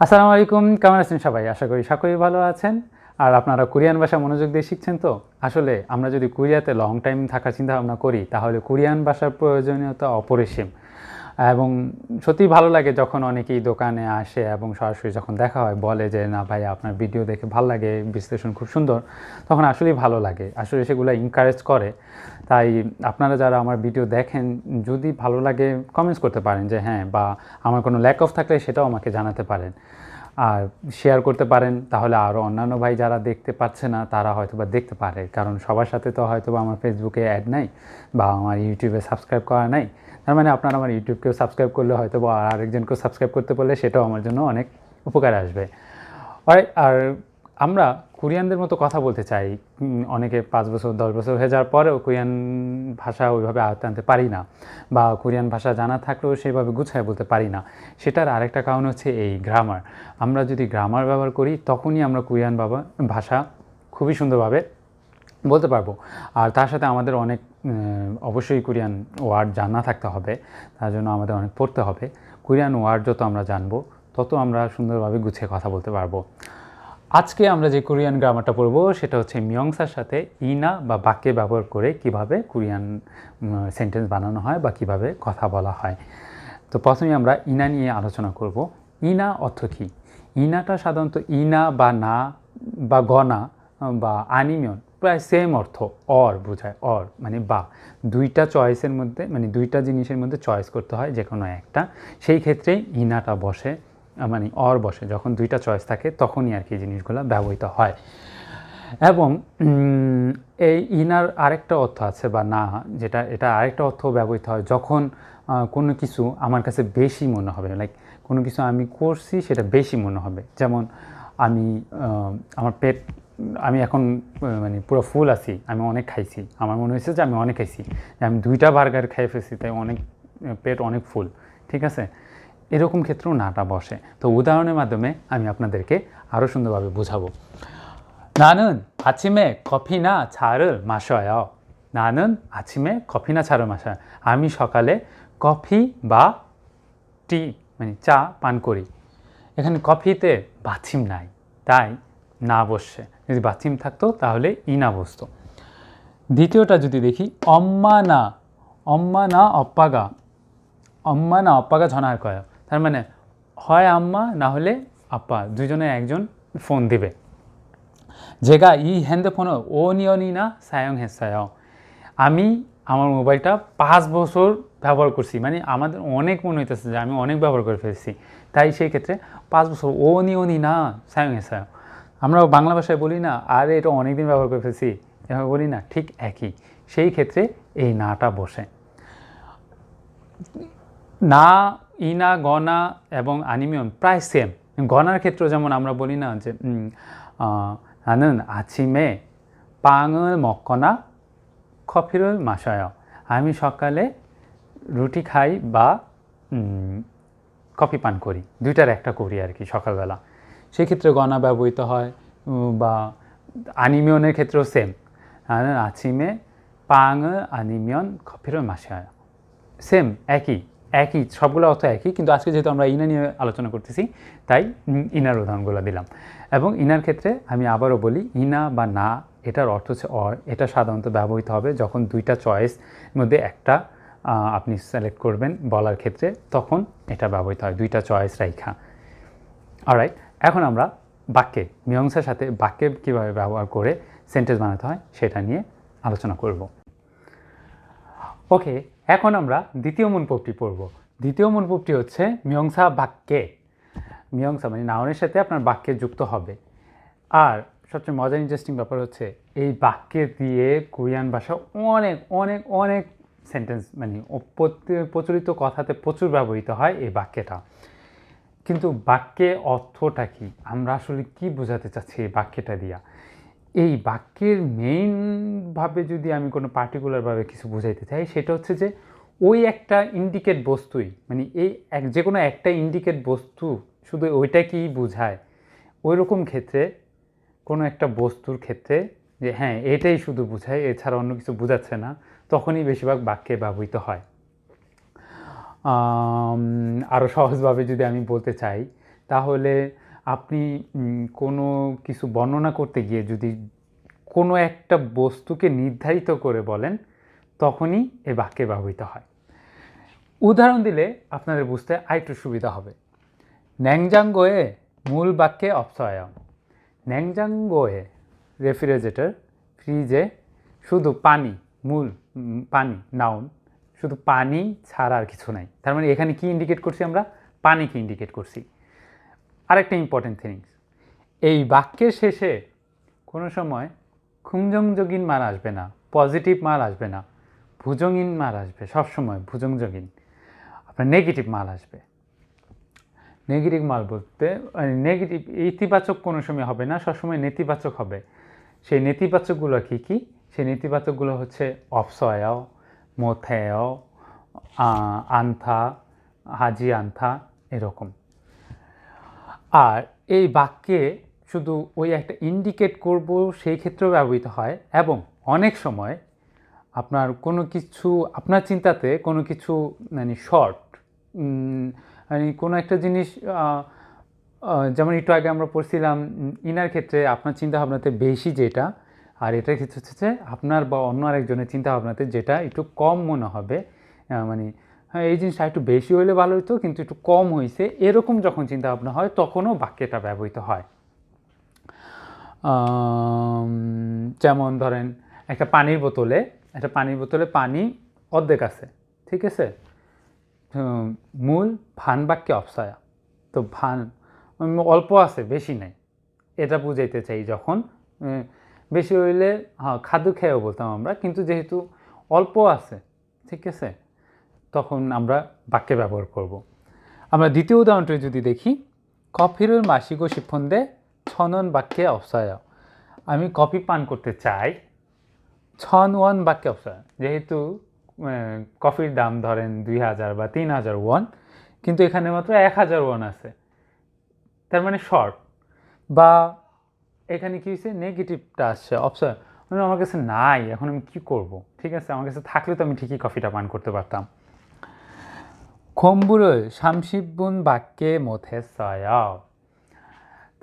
আসসালামু আলাইকুম, কেমন আছেন সবাই? আশা করি সকলেই ভালো আছেন। আর আপনারা কোরিয়ান ভাষা মনোযোগ দিয়ে শিখছেন তো? আসলে আমরা যদি কোরিয়াতে লং টাইম থাকার চিন্তা ভাবনা করি তাহলে কোরিয়ান ভাষার প্রয়োজনীয়তা অপরিসীম। এবং সত্যিই ভালো লাগে যখন অনেকেই দোকানে আসে এবং সরাসরি যখন দেখা হয় বলে যে না ভাই আপনার ভিডিও দেখে ভালো লাগে, বিশ্লেষণ খুব সুন্দর, তখন আসলেই ভালো লাগে। আসলে সেগুলো এনকারেজ করে। তাই আপনারা যারা আমার ভিডিও দেখেন যদি ভালো লাগে কমেন্টস করতে পারেন যে হ্যাঁ, বা আমার কোনো ল্যাক অফ থাকলে সেটাও আমাকে জানাতে পারেন। আর শেয়ার করতে পারেন, তাহলে আরও অন্যান্য ভাই যারা দেখতে পাচ্ছে না তারা হয়তোবা দেখতে পারে। কারণ সবার সাথে তো হয়তোবা আমার ফেসবুকে অ্যাড নাই বা আমার ইউটিউবে সাবস্ক্রাইব করা নাই। তার মানে আপনারা আমার ইউটিউবকেও সাবস্ক্রাইব করলে হয়তোবা আরেকজনকেও সাবস্ক্রাইব করতে পারলে সেটাও আমার জন্য অনেক উপকার আসবে। আর আমরা কোরিয়ানদের মতো কথা বলতে চাই। অনেকে 5 বছর 10 বছর হয়ে যাওয়ার পরেও কোরিয়ান ভাষা ওইভাবে আয়ত্তে আনতে পারি না, বা কোরিয়ান ভাষা জানা থাকলেও সেইভাবে গুছায় বলতে পারি না। সেটার আরেকটা কারণ হচ্ছে এই গ্রামার। আমরা যদি গ্রামার ব্যবহার করি তখনই আমরা কোরিয়ান ভাষা খুবই সুন্দরভাবে বলতে পারবো। আর তার সাথে আমাদের অনেক অবশ্যই কোরিয়ান ওয়ার্ড জানা থাকতে হবে। তার জন্য আমাদের অনেক পড়তে হবে। কোরিয়ান ওয়ার্ড যত আমরা জানবো তত আমরা সুন্দরভাবে গুছিয়ে কথা বলতে পারবো। আজকে আমরা যে কোরিয়ান গ্রামারটা পড়বো সেটা হচ্ছে মিয়ংসার সাথে ইনা বা বাক্যে ব্যবহার করে কিভাবে কোরিয়ান সেন্টেন্স বানানো হয় বা কিভাবে কথা বলা হয়। তো প্রথমে আমরা ইনা নিয়ে আলোচনা করব। ইনা অর্থ কী? ইনাটা সাধারণত ইনা বা না বা গনা বা আনিমিয়ন প্রায় সেম অর্থ, অর বোঝায়। অর মানে বা, দুইটা চয়েসের মধ্যে, মানে দুইটা জিনিসের মধ্যে চয়েস করতে হয় যে কোনো একটা, সেই ক্ষেত্রেই ইনাটা বসে, মানে অর বসে। যখন দুইটা চয়েস থাকে তখনই আর কি জিনিসগুলো ব্যবহৃত হয়। এবং এই ইনার আরেকটা অর্থ আছে বা না, এটা আরেকটা অর্থ ব্যবহৃত হয় যখন কোনো কিছু আমার কাছে বেশি মনে হবে, লাইক কোনো কিছু আমি করছি সেটা বেশি মনে হবে। যেমন আমি আমার পেট, আমি এখন মানে পুরো ফুল আছি, আমি অনেক খাইছি, আমার মনে হয়েছে যে আমি অনেক খাইছি, আমি 2টা বার্গার খেয়ে ফেলছি, তাই অনেক পেট অনেক ফুল, ঠিক আছে? এরকম ক্ষেত্রেও নাটা বসে। তো উদাহরণের মাধ্যমে আমি আপনাদেরকে আরও সুন্দরভাবে বোঝাবো। 나는 아침에 커피나 차를 마셔요. 나는 아침에 커피나 차를 마셔요. আমি সকালে কফি বা টি মানে চা পান করি। এখানে কফিতে বাছিম নাই, তাই না বসছে। যদি বাছিম থাকতো তাহলে ইনা বসতো। দ্বিতীয়টা যদি দেখি, 엄마 나 আপ্পা가 전화할 거예요. তার মানে হয় আম্মা না হলে আপ্পা, দুজনের একজন ফোন দিবে। 제가 이 핸드폰을 5년이나 사용했어요. আমি আমার মোবাইলটা 5 বছর ব্যবহার করছি, মানে আমাদের অনেক মনে হইতেছে যে আমি অনেক ব্যবহার করে ফেলছি, তাই সেই ক্ষেত্রে 5 বছর ওনিওনিনা 사용했어요। আমরা বাংলা ভাষায় বলি না আরে এটা অনেক দিন ব্যবহার করে ফেলছি, এভাবে বলি না, ঠিক একই। সেই ক্ষেত্রে এই নাটা বসে। না, ইনা, গনা এবং আনিমিয়ন প্রায় সেম। গনার ক্ষেত্রে যেমন আমরা বলি না যে 나는 아침에 빵을 먹거나 커피를 마셔요. আমি সকালে রুটি খাই বা কফি পান করি, দুইটার একটা করি আর কি সকালবেলা। সেই ক্ষেত্রে গনা ব্যবহৃত হয়। বা 아니면의 ক্ষেত্রেও সেম, 나는 아침에 빵을 아니면 커피를 마셔요। সেম, একই সবগুলো অর্থ একই, কিন্তু আজকে যেহেতু আমরা ইনা নিয়ে আলোচনা করতেছি তাই ইনার উদাহরণগুলো দিলাম। এবং ইনার ক্ষেত্রে আমি আবারও বলি, ইনা বা না এটার অর্থ হচ্ছে অর। এটা সাধারণত ব্যবহৃত হবে যখন দুইটা চয়েস মধ্যে একটা আপনি সিলেক্ট করবেন বলার ক্ষেত্রে, তখন এটা ব্যবহৃত হয়, দুইটা চয়েস রাইখা। অলরাইট, এখন আমরা বাক্যে, মিয়ংসার সাথে বাক্যে কীভাবে ব্যবহার করে সেন্টেন্স বানাতে হয় সেটা নিয়ে আলোচনা করব। ওকে, এখন আমরা দ্বিতীয় মূলপদটি পড়ব। দ্বিতীয় মূলপদটি হচ্ছে মিয়ংসা বাক্যে। মিয়ংসা মানে নাউনের সাথে আপনার বাক্যে যুক্ত হবে। আর সবচেয়ে মজার ইন্টারেস্টিং ব্যাপার হচ্ছে এই বাক্যে দিয়ে কোরিয়ান ভাষা অনেক অনেক অনেক সেন্টেন্স, মানে প্রচলিত কথাতে প্রচুর ব্যবহৃত হয় এই বাক্যটা। কিন্তু বাক্যে অর্থটা কি, আমরা আসলে কি বোঝাতে চাচ্ছি এই বাক্যটা দিয়া? এই বাক্যের মেইনভাবে যদি আমি কোনো পার্টিকুলারভাবে কিছু বোঝাইতে চাই, সেটা হচ্ছে যে ওই একটা ইন্ডিকেট বস্তুই, মানে এই যে কোনো একটা ইন্ডিকেট বস্তু শুধু ওইটাকেই বোঝায়। ওই রকম ক্ষেত্রে কোনো একটা বস্তুর ক্ষেত্রে যে হ্যাঁ এটাই শুধু বোঝায়, এছাড়া অন্য কিছু বোঝাচ্ছে না, তখনই বেশিরভাগ বাক্যে ব্যবহৃত হয়। আরও সহজভাবে যদি আমি বলতে চাই তাহলে আপনি কোনো কিছু বর্ণনা করতে গিয়ে যদি কোনো একটা বস্তুকে নির্ধারিত করে বলেন তখনই এই বাক্যে ব্যবহৃত হয়। উদাহরণ দিলে আপনাদের বুঝতে আরেকটু সুবিধা হবে। 냉장고에 মূল বাক্যে 없어요. 냉장고에 রেফ্রিজারেটর, ফ্রিজে শুধু পানি, মূল পানি, নাউন, শুধু পানি ছাড়া আর কিছু নাই। তার মানে এখানে কি ইন্ডিকেট করছি আমরা? পানিকে ইন্ডিকেট করছি। আরেকটা ইম্পর্টেন্ট থিংস, এই বাক্যের শেষে কোনো সময় 긍정적인 মান আসবে না, পজিটিভ মান আসবে না, 부정인 মান আসবে সবসময়, 부정적인। আপনার নেগেটিভ মান আসবে। নেগেটিভ মান বলতে নেগেটিভ, ইতিবাচক কোনো সময় হবে না, সবসময় নেতিবাচক হবে। সেই নেতিবাচকগুলো কী কী? সেই নেতিবাচকগুলো হচ্ছে 없어요, 못해요, 않다, 하지 않다 এরকম। আর এই বাক্যে শুধু ওই একটা ইন্ডিকেট করব সেই ক্ষেত্রেও ব্যবহৃত হয়, এবং অনেক সময় আপনার কোনো কিছু, আপনার চিন্তাতে কোনো কিছু মানে শর্ট, মানে কোনো একটা জিনিস, যেমন একটু আগে আমরা পড়ছিলাম ইনার ক্ষেত্রে আপনার চিন্তাভাবনাতে বেশি যেটা, আর এটার ক্ষেত্রে হচ্ছে আপনার বা অন্য আরেকজনের চিন্তাভাবনাতে যেটা একটু কম মনে হবে, মানে হ্যাঁ এই জিনিসটা একটু বেশি হলে ভালো হতো কিন্তু একটু কম হয়েছে, এরকম যখন চিন্তাভাবনা হয় তখনও বাক্যটা ব্যবহৃত হয়। যেমন ধরেন একটা পানির বোতলে পানি অর্ধেক আছে, ঠিক আছে, মূল ভান বাক্যে 없어요। তো ভান অল্প আছে, বেশি নেই, এটা বুঝাইতে চাই। যখন বেশি হইলে হ্যাঁ খাদ্য খেয়েও বলতাম আমরা, কিন্তু যেহেতু অল্প আছে, ঠিক আছে, তখন আমরা বাক্যে ব্যবহার করব। আমরা দ্বিতীয় উদাহরণটি যদি দেখি, 커피를 마시고 싶은데 천원밖에 없어요. আমি কফি পান করতে চাই, 1000원밖에 없어요। যেহেতু কফির দাম ধরেন 2000 বা 3000 ওয়ান, কিন্তু এখানে মাত্র 1000 ওয়ান আছে, তার মানে শর্ট। বা এখানে কি হয়েছে, নেগেটিভটা আসছে, অপশন মানে আমার কাছে নাই, এখন আমি কী করব, ঠিক আছে, আমার কাছে থাকলে তো আমি ঠিকই কফিটা পান করতে পারতাম। 공부를 30분밖에 못했어요.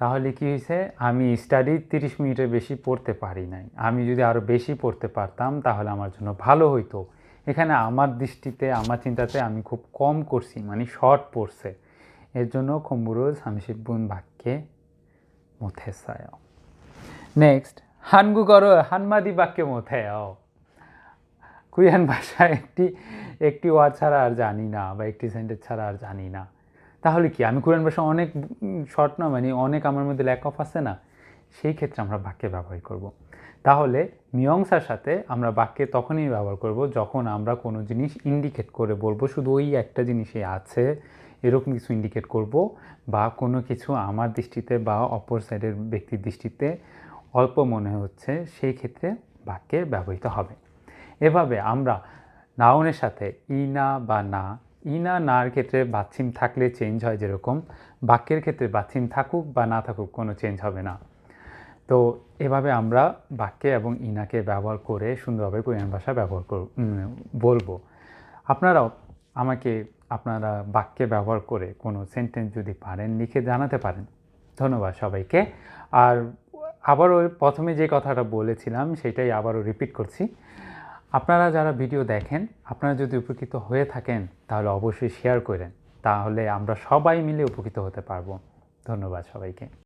তাহলে কি হয়েছে, আমি স্টাডি 30 মিনিটের বেশি পড়তে পারি নাই। আমি যদি আরও বেশি পড়তে পারতাম তাহলে আমার জন্য ভালো হইতো। এখানে আমার দৃষ্টিতে, আমার চিন্তাতে আমি খুব কম করছি, মানে শর্ট পড়ছে, এর জন্য 공부를 30분밖에 못했어요. নেক্সট, 한국어를 한마디밖에 못해요. কোরিয়ান ভাষায় একটি ওয়ার্ড ছাড়া আর জানি না, বা একটি সেন্টেন্স ছাড়া আর জানি না। তাহলে কি আমি কোরিয়ান ভাষা অনেক শর্ট না, মানে অনেক আমার মধ্যে ল্যাক অফ আছে না, সেই ক্ষেত্রে আমরা বাক্যে ব্যবহার করব। তাহলে মীমাংসার সাথে আমরা বাক্যে তখনই ব্যবহার করব যখন আমরা কোনো জিনিস ইন্ডিকেট করে বলবো, শুধু ওই একটা জিনিসই আছে এরকম কিছু ইন্ডিকেট করব, বা কোনো কিছু আমার দৃষ্টিতে বা অপর সাইডের ব্যক্তির দৃষ্টিতে অল্প মনে হচ্ছে, সেই ক্ষেত্রে বাক্যে ব্যবহৃত হবে। এভাবে আমরা নাউনের সাথে ইনা বা না, ইনা নার ক্ষেত্রে বাচ্ছিম থাকলে চেঞ্জ হয় যেরকম, বাক্যের ক্ষেত্রে বাচ্ছিম থাকুক বা না থাকুক কোনো চেঞ্জ হবে না। তো এভাবে আমরা বাক্যে এবং ইনাকে ব্যবহার করে সুন্দরভাবে কোরিয়ান ভাষা ব্যবহার বলবো। আপনারাও আমাকে আপনারা বাক্যে ব্যবহার করে কোনো সেন্টেন্স যদি পারেন লিখে জানাতে পারেন। ধন্যবাদ সবাইকে। আর আবারও প্রথমে যে কথাটা বলেছিলাম সেটাই আবারও রিপিট করছি, আপনারা যারা ভিডিও দেখেন, আপনারা যদি উপকৃত হয়ে থাকেন তাহলে অবশ্যই শেয়ার করেন, তাহলে আমরা সবাই মিলে উপকৃত হতে পারবো। ধন্যবাদ সবাইকে।